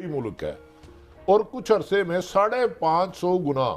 मुल्क है और कुछ अरसे में 550 गुना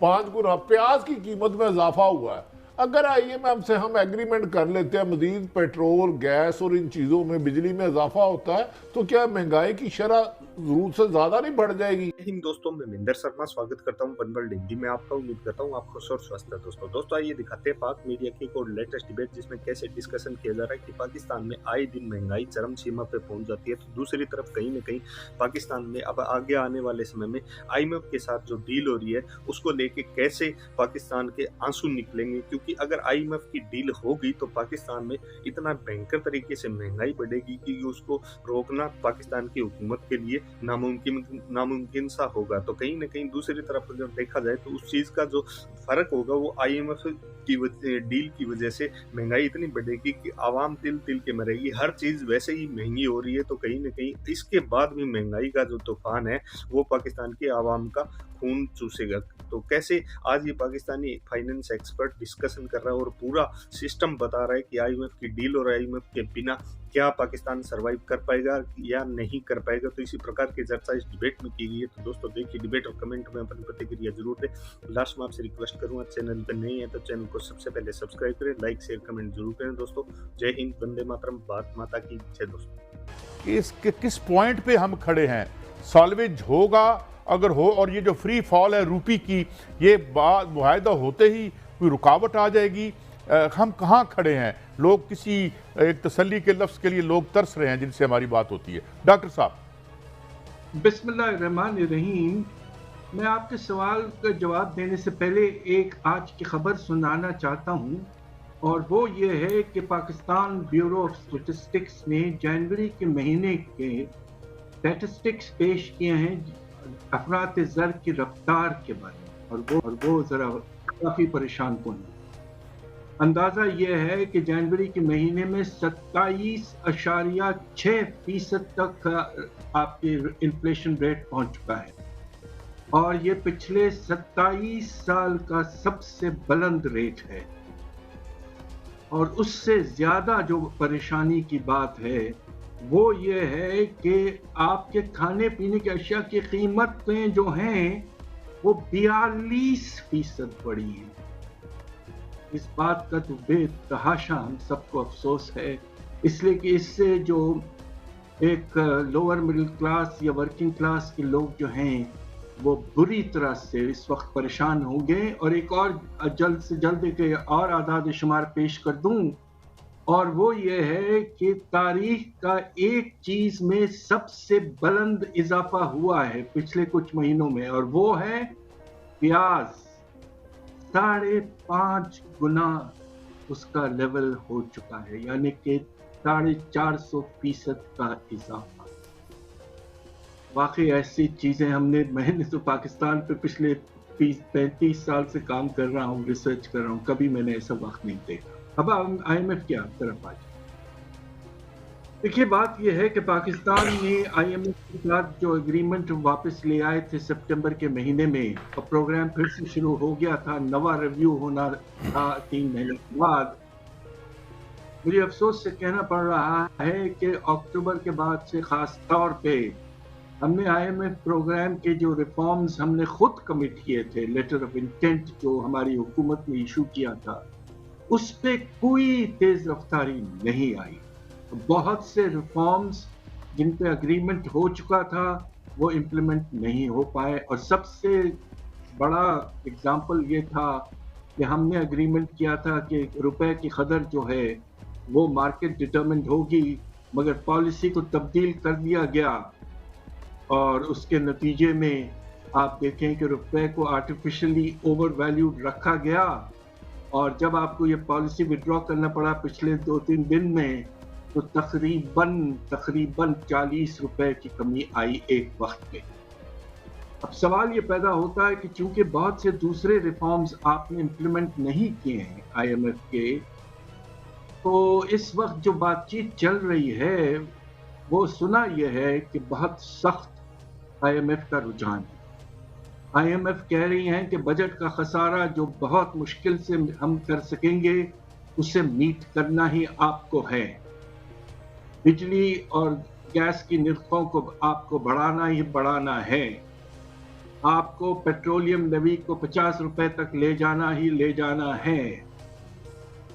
5 गुना प्याज की कीमत में इजाफा हुआ है। अगर IMF से हम एग्रीमेंट कर लेते हैं मजीद पेट्रोल गैस और इन चीज़ों में बिजली में इजाफा होता है तो क्या महंगाई की शरह जरूरत से ज़्यादा नहीं बढ़ जाएगी? हिंद दोस्तों, मैं मिंदर शर्मा स्वागत करता हूं बनवर्ल्ड हिंदी में आपका। उम्मीद करता हूं आप खुश और स्वस्थ है। दोस्तों आइए दिखाते हैं पाक मीडिया की एक और लेटेस्ट डिबेट जिसमें कैसे डिस्कशन किया जा रहा है कि पाकिस्तान में आए दिन महंगाई चरम सीमा पे पहुंच जाती है, तो दूसरी तरफ कहीं न कहीं पाकिस्तान में अब आगे आने वाले समय में IMF के साथ जो डील हो रही है उसको लेके कैसे पाकिस्तान के आंसू निकलेंगे, क्योंकि अगर IMF की डील होगी तो पाकिस्तान में इतना भयंकर तरीके से महंगाई बढ़ेगी कि उसको रोकना पाकिस्तान की हुकूमत के लिए नामुमकिन सा होगा। तो कहीं ना कहीं दूसरी तरफ अगर देखा जाए तो उस चीज का जो फर्क होगा वो IMF की डील की वजह से महंगाई इतनी बढ़ेगी कि आवाम तिल तिल के मरेगी। हर चीज वैसे ही महंगी हो रही है, तो कहीं ना कहीं इसके बाद भी महंगाई का जो तूफान है वो पाकिस्तान के आवाम का खून चूसेगा। तो कैसे आज ये पाकिस्तानी फाइनेंस एक्सपर्ट डिस्कशन कर रहा है और पूरा सिस्टम बता रहा है कि IMF की डील और IMF के बिना क्या पाकिस्तान सरवाइव कर पाएगा या नहीं कर पाएगा। तो इसी प्रकार की चर्चा इस डिबेट में की गई है। तो दोस्तों देखिए डिबेट और कमेंट में अपनी प्रतिक्रिया जरूर दें। लास्ट में आपसे रिक्वेस्ट करूंगा, चैनल पर नहीं है तो चैनल को सबसे पहले सब्सक्राइब करें, लाइक शेयर कमेंट जरूर करें। दोस्तों जय हिंद, वंदे मातरम, भारत माता की जय। दोस्तों किस पॉइंट पे हम खड़े हैं, सॉल्वेज होगा अगर हो, और ये जो फ्री फॉल है रूपी की, ये बात मुआहदा होते ही कोई रुकावट आ जाएगी। हम कहाँ खड़े हैं? लोग किसी एक तसल्ली के लफ्ज़ के लिए लोग तरस रहे हैं जिनसे हमारी बात होती है। डॉक्टर साहब। बिस्मिल्लाहिर्रहमानिर्रहीम। मैं आपके सवाल का जवाब देने से पहले एक आज की खबर सुनाना चाहता हूँ, और वो ये है कि पाकिस्तान ब्यूरो ऑफ स्टैटिस्टिक्स ने जनवरी के महीने के स्टैटिस्टिक्स पेश किए हैं अफरात ज़र की रफ्तार के बारे में, और वो ज़रा काफ़ी परेशान कौन है। अंदाज़ा ये है कि जनवरी के महीने में 27.6% तक आपके इन्फ्लेशन रेट पहुंच चुका है, और ये पिछले 27 साल का सबसे बुलंद रेट है। और उससे ज़्यादा जो परेशानी की बात है वो ये है कि आपके खाने पीने की अशिया की कीमतें जो हैं वो 42% बढ़ी हैं। इस बात का तो बेतहाशा हम सबको अफसोस है, इसलिए कि इससे जो एक लोअर मिडिल क्लास या वर्किंग क्लास के लोग जो हैं वो बुरी तरह से इस वक्त परेशान होंगे। और एक और जल्द से जल्द एक और आदाद शुमार पेश कर दूं, और वो ये है कि तारीख का एक चीज में सबसे बुलंद इजाफा हुआ है पिछले कुछ महीनों में, और वो है प्याज। 5.5 गुना उसका लेवल हो चुका है, यानी कि 450% का इजाफा। वाकई ऐसी चीजें मैंने तो पाकिस्तान पे पिछले 35 साल से काम कर रहा हूँ, रिसर्च कर रहा हूँ, कभी मैंने ऐसा वक्त नहीं देखा। अब IMF की तरफ आ जाए। देखिए बात यह है कि पाकिस्तान ने IMF के साथ जो एग्रीमेंट वापस ले आए थे सितंबर के महीने में, और प्रोग्राम फिर से शुरू हो गया था, नवा रिव्यू होना था 3 महीने के बाद। मुझे अफसोस से कहना पड़ रहा है कि अक्टूबर के बाद से खास तौर पे हमने IMF प्रोग्राम के जो रिफॉर्म्स हमने खुद कमिट किए थे, लेटर ऑफ इंटेंट जो हमारी हुकूमत ने इशू किया था, उस पे कोई तेज रफ्तारी नहीं आई। बहुत से रिफॉर्म्स जिन पे एग्रीमेंट हो चुका था वो इम्प्लीमेंट नहीं हो पाए, और सबसे बड़ा एग्जाम्पल ये था कि हमने एग्रीमेंट किया था कि रुपए की कदर जो है वो मार्केट डिटरमिन्ड होगी, मगर पॉलिसी को तब्दील कर दिया गया, और उसके नतीजे में आप देखें कि रुपए को आर्टिफिशियली ओवर वैल्यूड रखा गया, और जब आपको ये पॉलिसी विड्रॉ करना पड़ा पिछले 2-3 दिन में, तो तकरीबन 40 रुपए की कमी आई एक वक्त में। अब सवाल ये पैदा होता है कि चूंकि बहुत से दूसरे रिफॉर्म्स आपने इम्प्लीमेंट नहीं किए हैं IMF के, तो इस वक्त जो बातचीत चल रही है वो सुना यह है कि बहुत सख्त IMF का रुझान है। IMF कह रही हैं कि बजट का खसारा जो बहुत मुश्किल से हम कर सकेंगे उसे मीट करना ही आपको है। बिजली और गैस की निर्खों को आपको बढ़ाना ही बढ़ाना है, आपको पेट्रोलियम लेवी को 50 रुपए तक ले जाना ही ले जाना है,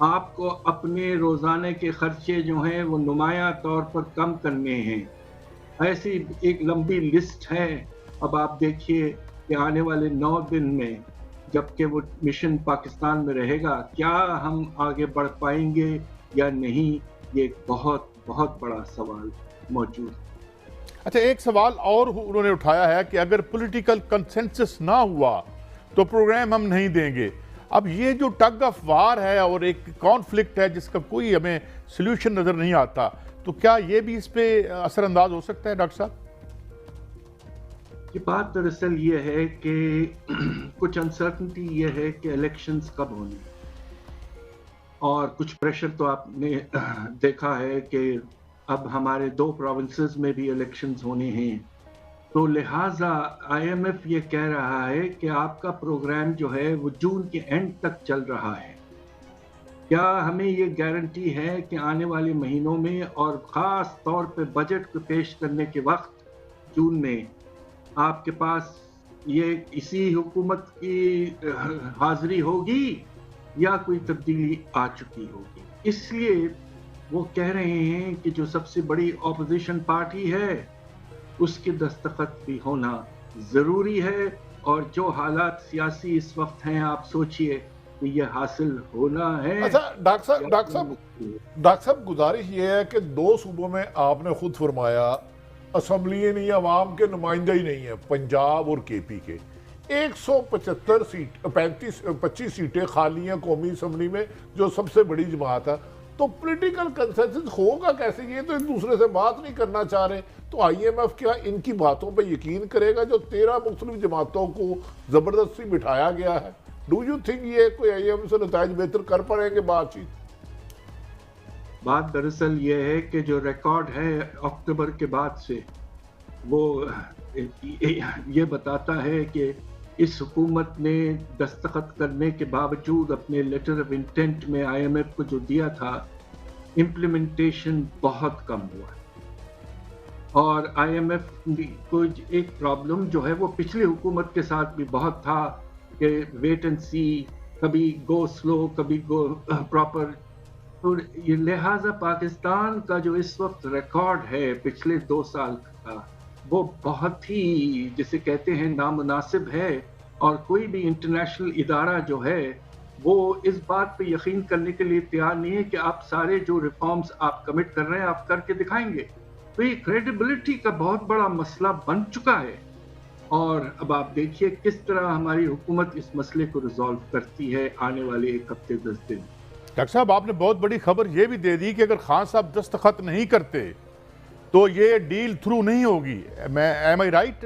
आपको अपने रोजाने के खर्चे जो हैं वो नुमाया तौर पर कम करने हैं। ऐसी एक लंबी लिस्ट है। अब आप देखिए कि आने वाले 9 दिन में जबकि वो मिशन पाकिस्तान में रहेगा, क्या हम आगे बढ़ पाएंगे या नहीं, ये एक बहुत बहुत बड़ा सवाल मौजूद है। अच्छा, एक सवाल और उन्होंने उठाया है कि अगर पॉलिटिकल कंसेंसस ना हुआ तो प्रोग्राम हम नहीं देंगे। अब ये जो टग ऑफ वार है और एक कॉन्फ्लिक्ट है जिसका कोई हमें सॉल्यूशन नजर नहीं आता, तो क्या ये भी इस पे असरअंदाज हो सकता है डॉक्टर साहब? ये बात दरअसल ये है कि कुछ अनसर्टनिटी ये है कि इलेक्शंस कब होने, और कुछ प्रेशर तो आपने देखा है कि अब हमारे 2 प्रोविंसेस में भी इलेक्शंस होने हैं, तो लिहाजा IMF ये कह रहा है कि आपका प्रोग्राम जो है वो जून के एंड तक चल रहा है। क्या हमें ये गारंटी है कि आने वाले महीनों में और ख़ास तौर पे बजट को पेश करने के वक्त जून में आपके पास ये इसी हुकूमत की हाजिरी होगी या कोई तब्दीली आ चुकी होगी? इसलिए वो कह रहे हैं कि जो सबसे बड़ी ऑपोजिशन पार्टी है उसके दस्तखत भी होना ज़रूरी है, और जो हालात सियासी इस वक्त हैं आप सोचिए कि ये हासिल होना है। अच्छा डॉक्टर साहब गुजारिश ये है कि 2 सूबों में आपने खुद फरमाया असम्बली नहीं, अवाम के नुमाइंदे ही नहीं है, पंजाब और KP के 175 सीट 25 सीटें खाली हैं कौमी असम्बली में, जो सबसे बड़ी जमात है। तो पॉलिटिकल कंसेंसस होगा कैसे? ये तो एक दूसरे से बात नहीं करना चाह रहे, तो IMF क्या इनकी बातों पे यकीन करेगा जो 13 मुख्तलिफ जमातों को ज़बरदस्ती बिठाया गया है? डू यू थिंक ये कोई IMF से नताइज बेहतर कर पाएंगे बातचीत? बात दरअसल ये है कि जो रिकॉर्ड है अक्टूबर के बाद से वो ये बताता है कि इस हुकूमत ने दस्तखत करने के बावजूद अपने लेटर ऑफ इंटेंट में IMF को जो दिया था, इम्प्लीमेंटेशन बहुत कम हुआ। और IMF को एक प्रॉब्लम जो है वो पिछली हुकूमत के साथ भी बहुत था कि वेट एंड सी, कभी गो स्लो कभी गो प्रॉपर। तो ये लिहाजा पाकिस्तान का जो इस वक्त रिकॉर्ड है पिछले 2 साल का, वो बहुत ही जिसे कहते हैं नामुनासिब है, और कोई भी इंटरनेशनल इदारा जो है वो इस बात पे यकीन करने के लिए तैयार नहीं है कि आप सारे जो रिफॉर्म्स आप कमिट कर रहे हैं आप करके दिखाएंगे। तो ये क्रेडिबिलिटी का बहुत बड़ा मसला बन चुका है, और अब आप देखिए किस तरह हमारी हुकूमत इस मसले को रिजॉल्व करती है आने वाले 1 हफ्ते 10 दिन। डॉक्टर साहब, आपने बहुत बड़ी खबर ये भी दे दी कि अगर खान साहब दस्तखत नहीं करते तो ये डील थ्रू नहीं होगी। एम आई राइट?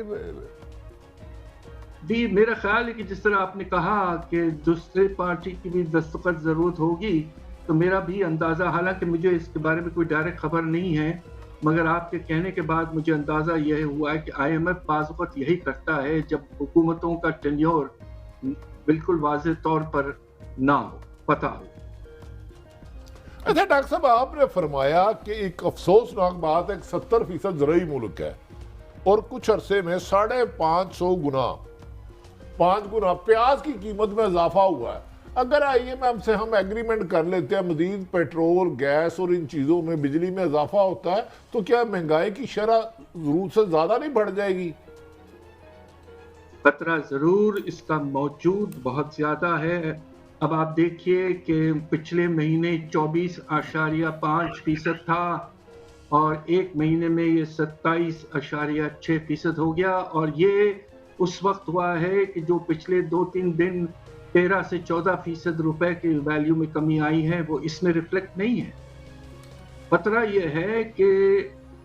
जी, मेरा ख्याल है कि जिस तरह आपने कहा कि दूसरे पार्टी की भी दस्तखत ज़रूरत होगी, तो मेरा भी अंदाज़ा, हालांकि मुझे इसके बारे में कोई डायरेक्ट खबर नहीं है, मगर आपके कहने के बाद मुझे अंदाज़ा यह हुआ है कि IMF बाज़ वक़्त यही करता है जब हुकूमतों का टेन्योर बिल्कुल वाज़ेह तौर पर ना हो, पता हो। अच्छा डॉक्टर साहब, आपने फरमाया कि एक अफसोसनाक बात है, 70% ज़रूरी मुल्क है और कुछ अरसे में 5.5 गुना प्याज की कीमत में इजाफा हुआ है। अगर IMF से हम एग्रीमेंट कर लेते हैं मजीद पेट्रोल, गैस और इन चीज़ों में, बिजली में इजाफा होता है, तो क्या महंगाई की शरह ज़रूरत से ज़्यादा नहीं बढ़ जाएगी? खतरा ज़रूर इसका मौजूद बहुत ज़्यादा है। अब आप देखिए कि पिछले महीने 24.5% था और एक महीने में ये 27.6% हो गया, और ये उस वक्त हुआ है कि जो पिछले 2-3 दिन 13 से 14% रुपए की वैल्यू में कमी आई है वो इसमें रिफ्लेक्ट नहीं है। खतरा ये है कि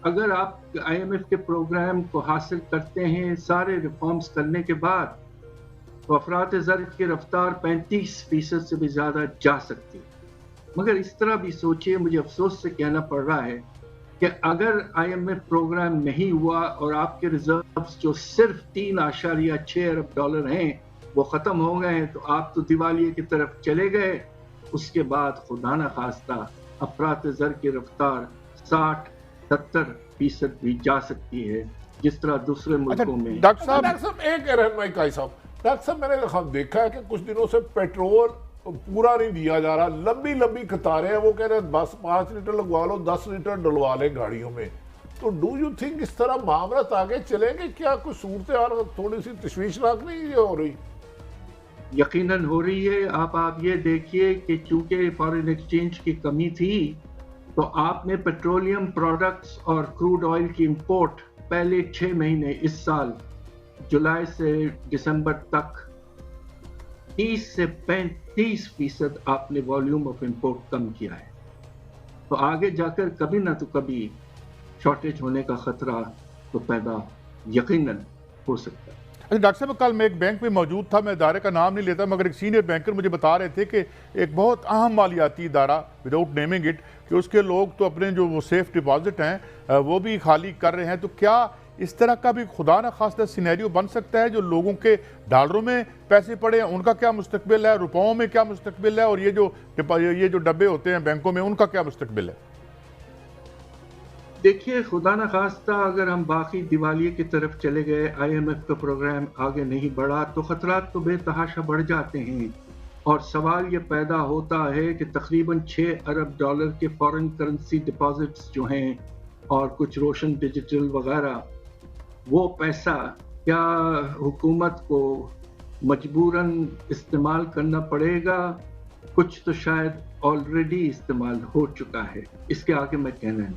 अगर आप IMF के प्रोग्राम को हासिल करते हैं सारे रिफॉर्म्स करने के बाद, तो अफरात ज़र की रफ्तार 35% से भी ज़्यादा जा सकती है। मगर इस तरह भी सोचिए, मुझे अफसोस से कहना पड़ रहा है कि अगर IMF प्रोग्राम नहीं हुआ और आपके रिजर्व्स जो सिर्फ 3.6 अरब डॉलर हैं वो ख़त्म हो गए, तो आप तो दिवालिये की तरफ चले गए। उसके बाद खुदा न खास्ता अफरात ज़र की रफ्तार 60, 70 10% भी जा सकती है, जिस तरह दूसरे मुल्कों में। डॉक्टर साहब, डॉक्टर साहब एक रहनुमाई काई साहब, डॉक्टर साहब मैंने देखा है कि कुछ दिनों से पेट्रोल पूरा नहीं दिया जा रहा, लंबी लंबी कतारें हैं, वो कह रहे हैं बस 5 लीटर लगवा लो, 10 लीटर डलवा लें गाड़ियों में। तो डू यू थिंक इस तरह मामलात आगे चलेंगे? क्या कुछ सूरत हाल थोड़ी सी तशवीशनाक नहीं ये हो रही? यकीनन हो रही है। आप ये देखिए कि चूंकि फॉरेन एक्सचेंज की कमी थी, तो आपने पेट्रोलियम प्रोडक्ट्स और क्रूड ऑयल की इंपोर्ट पहले 6 महीने इस साल जुलाई से दिसंबर तक 30 से 35% आपने वॉल्यूम ऑफ इंपोर्ट कम किया है। तो आगे जाकर कभी ना तो कभी शॉर्टेज होने का खतरा तो पैदा यकीनन हो सकता है। अच्छा डॉक्टर साहब, कल मैं एक बैंक में मौजूद था, मैं इदारे का नाम नहीं लेता, मगर एक सीनियर बैंकर मुझे बता रहे थे कि एक बहुत अहम मालियाती इदारा, विदाउट नेमिंग इट, कि उसके लोग तो अपने जो वो सेफ डिपॉजिट हैं वो भी खाली कर रहे हैं। तो क्या इस तरह का भी खुदा न खास्ता सिनेरियो बन सकता है, जो लोगों के डॉलरों में पैसे पड़े हैं उनका क्या मुस्तकबिल है, रुपयों में क्या मुस्तकबिल है, और ये जो डब्बे होते हैं बैंकों में उनका क्या मुस्तकबिल है? देखिए, खुदा न खास्ता अगर हम बाकी दिवालिये की तरफ चले गए, IMF का प्रोग्राम आगे नहीं बढ़ा, तो खतरात तो बेतहाशा बढ़ जाते हैं। और सवाल ये पैदा होता है कि तकरीबन $6 अरब के फॉरेन करेंसी डिपॉजिट्स जो हैं और कुछ रोशन डिजिटल वगैरह, वो पैसा क्या हुकूमत को मजबूरन इस्तेमाल करना पड़ेगा? कुछ तो शायद ऑलरेडी इस्तेमाल हो चुका है। इसके आगे मैं कहना